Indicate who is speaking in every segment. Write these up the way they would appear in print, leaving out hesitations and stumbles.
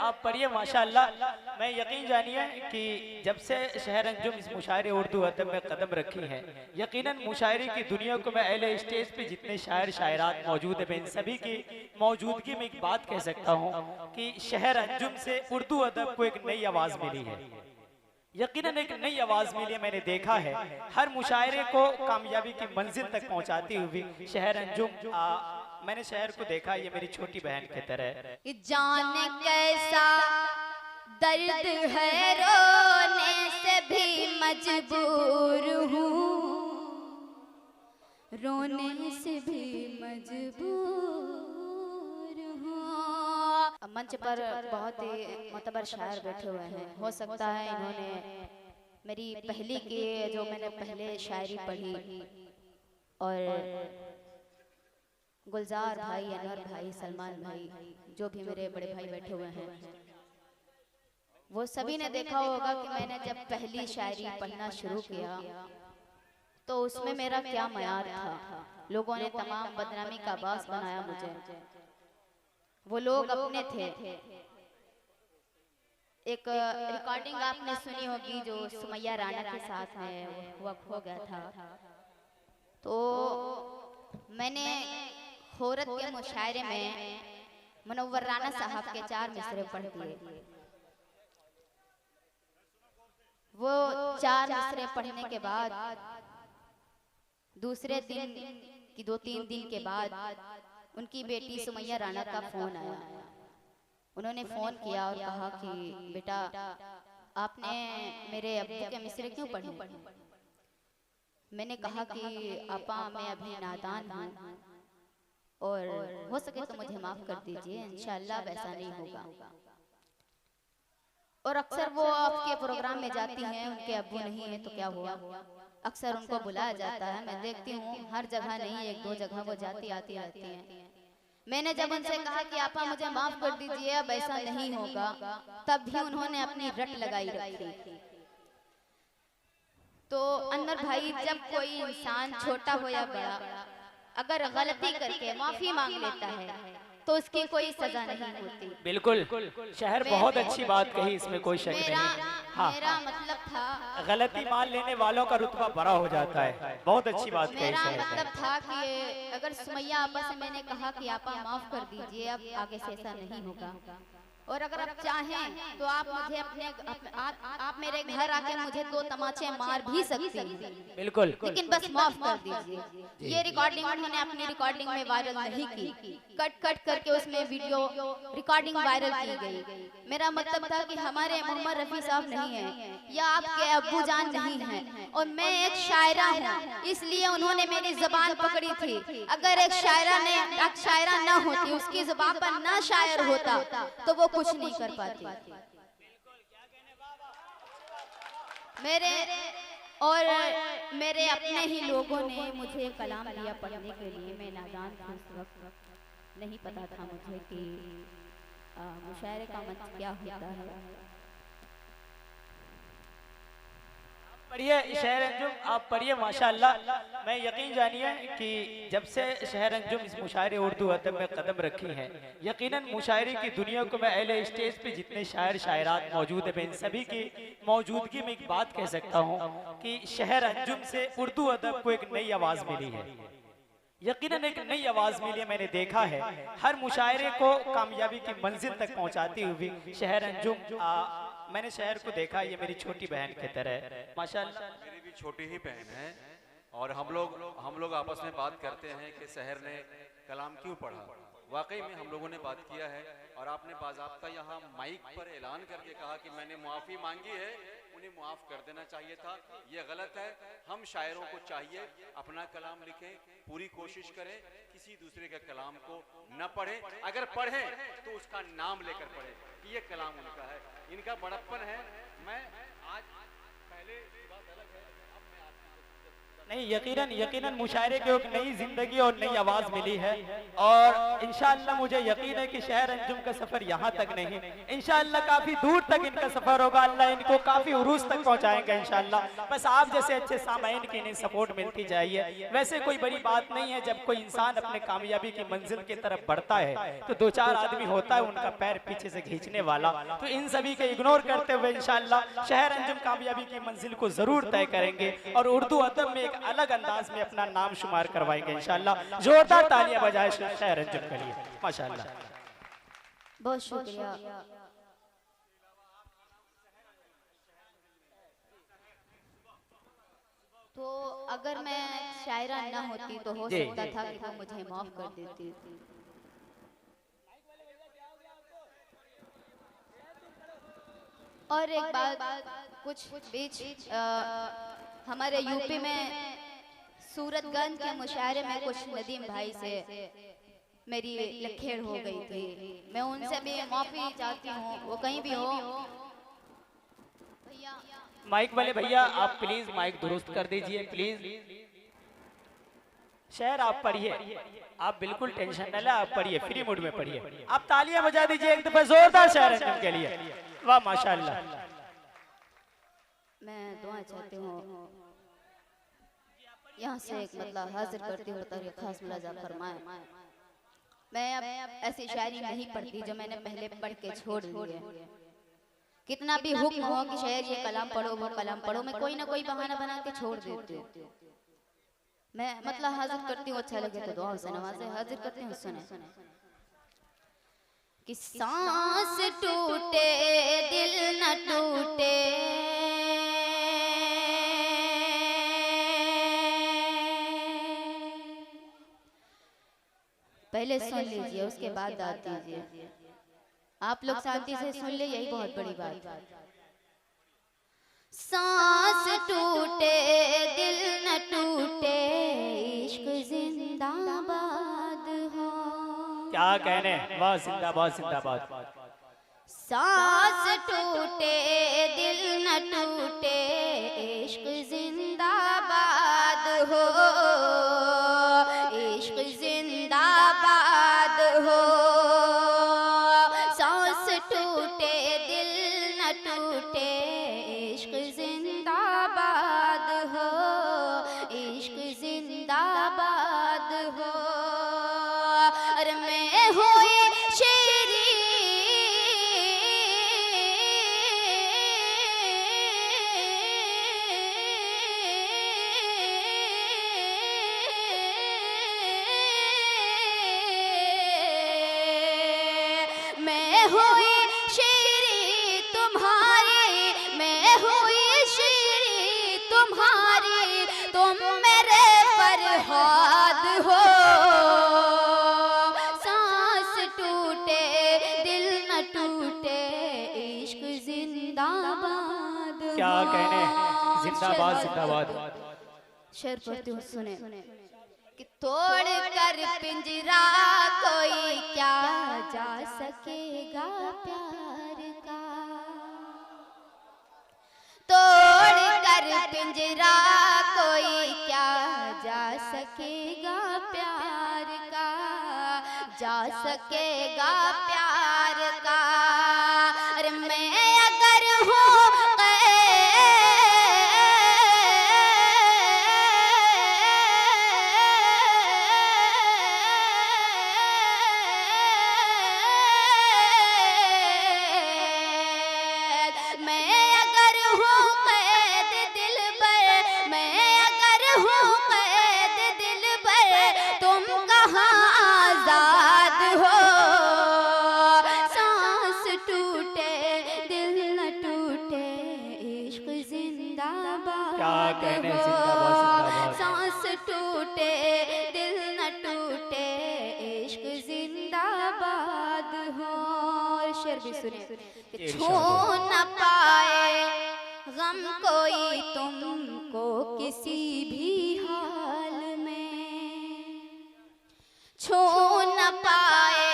Speaker 1: आप पढ़िए माशाअल्लाह। मैं यकीन जानिए कि जब से शहर अंजुम इस मुशायरे उर्दू अदब में कदम रखी है, यकीनन मुशायरे की दुनिया को मैं अहले स्टेज पे जितने शायर शायरात मौजूद हैं, मैं इन सभी की मौजूदगी में एक बात कह सकता हूँ कि शहर अंजुम से उर्दू अदब को एक नई आवाज़ मिली है। यकीनन एक नई आवाज़ मिली है। मैंने देखा है हर मुशायरे को कामयाबी की मंजिल तक पहुँचाती हुई शहर अंजुम मैंने शहर को देखा, ये मेरी छोटी बहन की तरह।
Speaker 2: जाने कैसा दर्द है रोने से भी मजबूर हूँ, रोने से भी मजबूर हूँ। मंच पर बहुत ही मोतबर शायर बैठे हुए हैं। हो सकता है इन्होंने मेरी पहली की जो मैंने पहले शायरी पढ़ी और गुलजार भाई, अनवर भाई, सलमान भाई, जो भी मेरे बड़े भाई बैठे हुए हैं, वो सभी ने देखा होगा कि मैंने जब पहली शायरी पढ़ना शुरू किया तो उसमें मेरा क्या मयार था। लोगों ने तमाम बदनामी का बास बनाया मुझे। वो लोग अपने थे। एक रिकॉर्डिंग आपने सुनी होगी जो सुमैया राणा के साथ में हुआ खो गया था, तो मैंने औरत के मुशायरे में मुनव्वर राणा साहब के 4 मिसरे पढ़ दिए। वो 4 मिसरे पढ़ने के बाद दूसरे दिन की 2-3 दिन के बाद उनकी बेटी सुमैया राणा का फोन आया। उन्होंने फोन किया और कहा कि बेटा आपने मेरे अब्बू के मिसरे क्यों पढ़े? मैंने कहा कि आपा मैं अभी नादान हूँ और हो सके तो मुझे माफ कर दीजिए, इंशाअल्लाह वैसा नहीं होगा। और अक्सर वो आपके प्रोग्राम में जाती हैं, उनके अब्बू नहीं है तो क्या हुआ, अक्सर उनको बुलाया जाता है। मैं देखती हूँ हर जगह नहीं, 1-2 जगह वो जाती आती रहती हैं। मैंने जब उनसे कहा कि आपा मुझे माफ कर दीजिए, अब ऐसा नहीं होगा, तब भी उन्होंने अपनी रट लगाई रखी। तो अनवर भाई, जब कोई इंसान छोटा हो या बड़ा अगर गलती करके माफी मांग लेता है तो उसकी कोई सजा नहीं होती।
Speaker 1: बिल्कुल, शहर बहुत अच्छी बात कही, इसमें कोई शक नहीं। हाँ,
Speaker 2: मेरा मतलब था,
Speaker 1: गलती मान लेने वालों का रुतबा बड़ा हो जाता है। बहुत अच्छी बात कही
Speaker 2: मेरा
Speaker 1: शहर
Speaker 2: मतलब
Speaker 1: ने।
Speaker 2: था कि अगर सुमैया आपा से मैंने कहा कि आपा माफ कर दीजिए, अब आगे से ऐसा नहीं होगा, और अगर आप चाहें तो आप मुझे आप मेरे घर आके मुझे 2 तमाचे मार भी सकती हैं,
Speaker 1: बिल्कुल,
Speaker 2: लेकिन बस माफ कर दीजिए। ये रिकॉर्डिंग उन्होंने अपनी रिकॉर्डिंग में वायरल नहीं की, कट करके उसमें वीडियो रिकॉर्डिंग वायरल की गई। मेरा मतलब था कि हमारे मोहम्मद रफी साहब नहीं है या आपके अब्बू जान नहीं है, और मैं एक शायरा हूँ, इसलिए उन्होंने मेरी जुबान पकड़ी थी। अगर एक शायरा न होती, उसकी जुबान पर न शायर होता तो वो कुछ नहीं कर पाती। मेरे अपने ही लोगों ने मुझे कलाम दिया पढ़ने के लिए। मैं नादान थी उस वक्त, नहीं पता था मुझे कि मुशायरे का मंच क्या होता है।
Speaker 1: पढ़िए शहर अंजुम, आप पढ़िए माशाअल्लाह। मैं यकीन जानिए कि जब से शहर अंजुम इस मुशायरे उर्दू अदब में कदम रखी है, यकीनन मुशायरे की दुनिया को मैं अहले स्टेज पे जितने शायर शायरात मौजूद हैं, मैं इन सभी की मौजूदगी में एक बात कह सकता हूँ कि शहर अंजुम से उर्दू अदब को एक नई आवाज़ मिली है। यकीनन एक नई आवाज़ मिली है। मैंने देखा है हर मुशायरे को कामयाबी की मंजिल तक पहुँचाती हुई शहर अंजुम मैंने शहर को देखा, ये मेरी छोटी बहन की तरह माशाअल्लाह।
Speaker 3: मेरी भी छोटी ही बहन है, और हम लोग आपस में बात करते हैं कि शहर ने कलाम क्यों पढ़ा। वाकई में हम लोगों ने बात किया है, और आपने बाज़ाब्ता यहाँ माइक पर ऐलान करके कहा कि मैंने मुआफ़ी मांगी है, उन्हें मुआफ़ कर देना चाहिए था। ये गलत है। हम शायरों को चाहिए अपना कलाम लिखें, पूरी कोशिश करें, किसी दूसरे के कलाम को न पढ़ें। अगर पढ़ें तो उसका नाम लेकर पढ़ें कि ये कलाम उनका है, इनका बड़प्पन है। मैं आज पहले बात अलग है, अब मैं
Speaker 1: नहीं, यकीनन यकीनन मुशायरे को एक नई जिंदगी और नई आवाज मिली है। और इंशाअल्लाह मुझे यकीन है कि शहर अंजुम का सफर यहाँ तक नहीं, इंशाअल्लाह काफी दूर तक इनका सफर होगा। अल्लाह इनको काफी उरूज तक पहुँचाएंगे इंशाअल्लाह। बस आप जैसे अच्छे सामाइन की इन्हें सपोर्ट मिलती जाइए। वैसे कोई बड़ी बात नहीं है, जब कोई इंसान अपने कामयाबी की मंजिल की तरफ बढ़ता है तो दो चार आदमी होता है उनका पैर पीछे से खींचने वाला। तो इन सभी को इग्नोर करते हुए इंशाअल्लाह शहर अंजुम कामयाबी की मंजिल को जरूर तय करेंगे और उर्दू अदब में एक अलग अंदाज में अपना नाम शुमार करवाएंगे इंशाअल्लाह। जोरदार तालियां बजाएं शहर अंजुम के लिए, माशाअल्लाह।
Speaker 2: बहुत शुक्रिया। तो अगर मैं शायरा न होती तो हो सकता था कि वो मुझे माफ कर देती। और एक बात, कुछ बीच हमारे यूपी में सूरतगंज के मुशायरे में कुछ नदीम भाई से मेरी लखेड़ हो गई थी। मैं उनसे भी माफी चाहती हूँ, वो कहीं भी हो।
Speaker 1: माइक वाले भैया आप प्लीज माइक दुरुस्त कर दीजिए प्लीज। शहर आप पढ़िए, आप बिल्कुल टेंशन न ले, आप पढ़िए, फ्री मूड में पढ़िए। आप तालियां बजा दीजिए एक दफा जोरदार शहर अंजुम के लिए। वाह माशाअल्लाह।
Speaker 2: मैं दुआ चाहती हूँ, यहाँ से एक मतलब हाजिर करती हूँ ताकि खास मुलाजा फरमाए। मैं अब ऐसी शायरी नहीं पढ़ती जो मैंने पहले पढ़ के छोड़ दी है। कितना भी हुक्म हो कि शायर ये कलाम पढ़ो वो कलाम पढ़ो, मैं कोई ना कोई बहाना बना के छोड़ देती हूँ। मैं मतलब हाजिर करती हूँ, अच्छा लगे तो दुआ से नवाजे, हाजिर करती हूँ। सुने कि सांस टूटे दिल न टूटे, पहले सुन लीजिए उसके बाद दाद दीजिए। आप लोग शांति से सुन ले, यही बहुत बड़ी बात। सांस टूटे दिल न टूटे, इश्क जिंदाबाद हो।
Speaker 1: क्या कहने, वाह जिंदाबाद जिंदाबाद।
Speaker 2: सांस टूटे दिल न टूटे, इश्क जिंदाबाद हो, इश्क जिंदाबाद हो। सांस टूटे दिल न टूटे, इश्क जिंदाबाद हो, इश्क जिंदाबाद हो। अरे मैं हुई शेरी फरहाद हो। सांस टूटे दिल न टूटे, इश्क जिंदाबाद।
Speaker 1: क्या कहने, जिंदाबाद जिंदाबाद।
Speaker 2: शेर पढ़ती हूँ, सुने कि तोड़ कर पिंजरा कोई क्या जा सकेगा प्यार का, तोड़ कर पिंजरा कोई क्या जा सकेगा प्यार का, जा सकेगा प्यार का। अरे मैं अगर हूँ सांस टूटे दिल न टूटे, इश्क जिंदाबाद हो। शेर भी सुने। छू न पाए गम कोई तुमको किसी भी हाल में, छू न पाए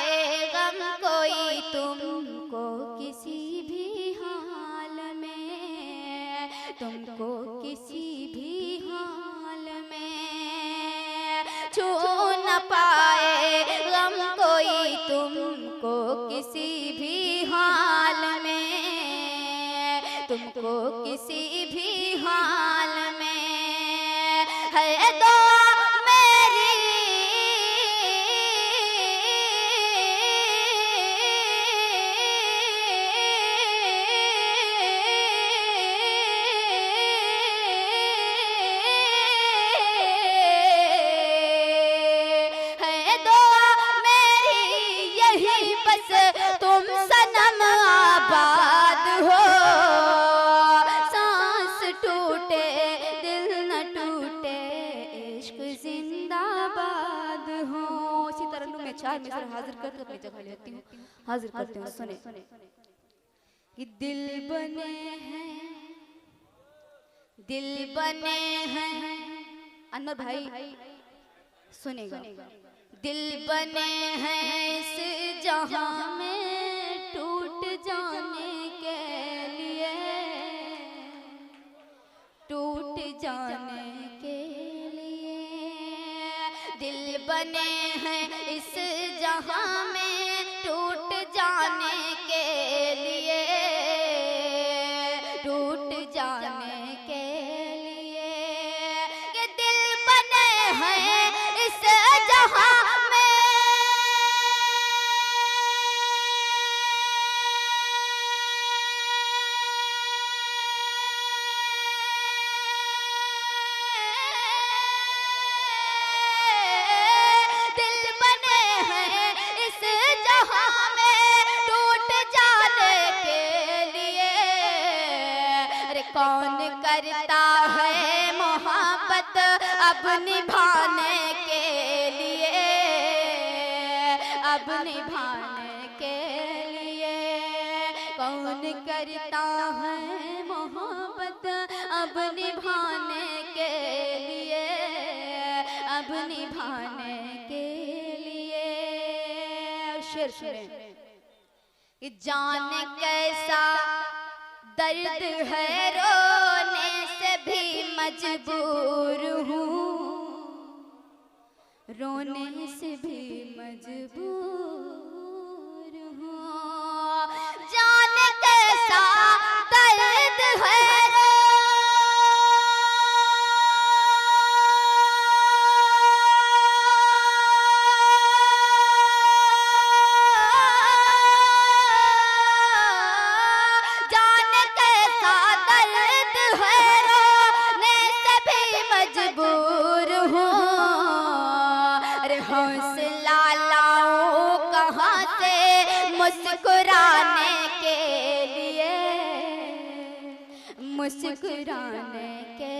Speaker 2: गम कोई तुमको किसी भी हाल में, तुमको किसी भी हाल में। तुमको किसी भी हाल में है दुआ मेरी। है दुआ मेरी यही बस तुम सनम आबाद हो। सांस टूटे दिल न टूटे इश्क जिंदाबाद हो। इसी तरह मैं 4 मिसर हाजिर करके अपनी जगह लेती हूँ, हाजिर करती हूँ। सुने कि दिल बने हैं, दिल बने हैं। अनवर भाई सुनेगा। दिल बने हैं इस जहां में टूट जाने के लिए, टूट जाने के लिए। दिल बने हैं इस जहां में टूट जाने के लिए, टूट जाने के लिए। ये दिल बने हैं इस जहां कौन करता है मोहब्बत अब निभाने के लिए, अब निभाने के लिए। कौन करता है मोहब्बत अब निभाने के लिए, अब निभाने के लिए। शेर सुने कि जाने कैसा दर्द है रोने से भी मजबूर हूँ, रोने से भी मजबूर हूँ। जाने कैसा दर्द है हौसला लाऊं कहाँ से मुस्कुराने के लिए, मुस्कुराने के